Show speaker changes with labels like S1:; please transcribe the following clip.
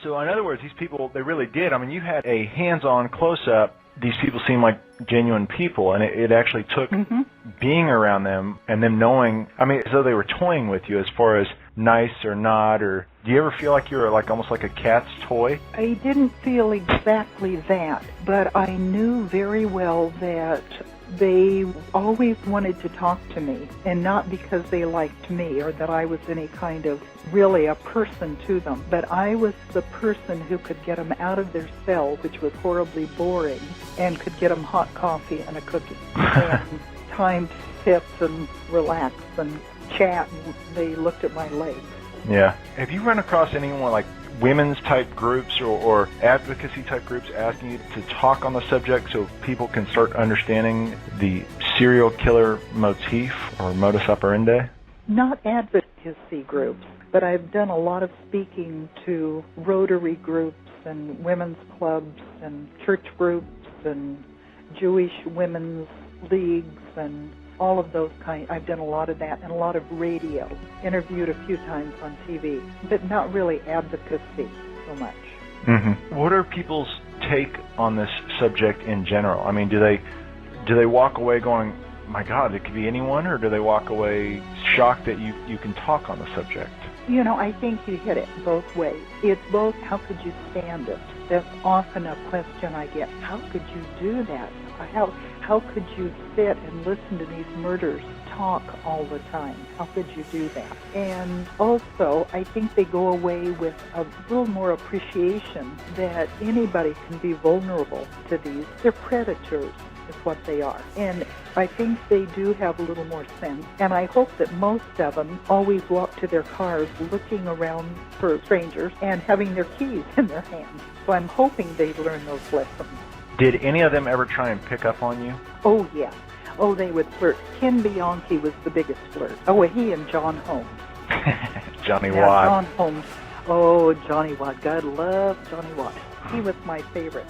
S1: So in other words, these people, they really did. I mean, you had a hands-on close-up. These people seem like genuine people, and it actually took being around them and them knowing, I mean, as though they were toying with you as far as nice or not, or do you ever feel like you were like almost like a cat's toy?
S2: I didn't feel exactly that, but I knew very well that they always wanted to talk to me, and not because they liked me or that I was any kind of really a person to them, but I was the person who could get them out of their cell, which was horribly boring, and could get them hot coffee and a cookie, and time to sit and relax and chat, and they looked at my legs.
S1: Yeah. Have you run across anyone like women's type groups or advocacy type groups asking you to talk on the subject so people can start understanding the serial killer motif or modus operandi?
S2: Not advocacy groups, but I've done a lot of speaking to Rotary groups and women's clubs and church groups and Jewish women's leagues and all of those kinds. I've done a lot of that and a lot of radio, interviewed a few times on TV, but not really advocacy so much.
S1: Mm-hmm. What are people's take on this subject in general? I mean, do they walk away going, my God, it could be anyone, or do they walk away shocked that you can talk on the subject?
S2: You know, I think you hit it both ways. It's both, how could you stand it? That's often a question I get. How could you do that? How could you sit and listen to these murders talk all the time? How could you do that? And also, I think they go away with a little more appreciation that anybody can be vulnerable to these. They're predators, is what they are. And I think they do have a little more sense. And I hope that most of them always walk to their cars looking around for strangers and having their keys in their hands. So I'm hoping they learn those lessons.
S1: Did any of them ever try and pick up on you?
S2: Oh, yeah. Oh, they would flirt. Ken Bianchi was the biggest flirt. Oh, he and John Holmes.
S1: Johnny
S2: Watt.
S1: Watt.
S2: John Holmes. Oh, Johnny Watt. God love Johnny Watt. He was my favorite.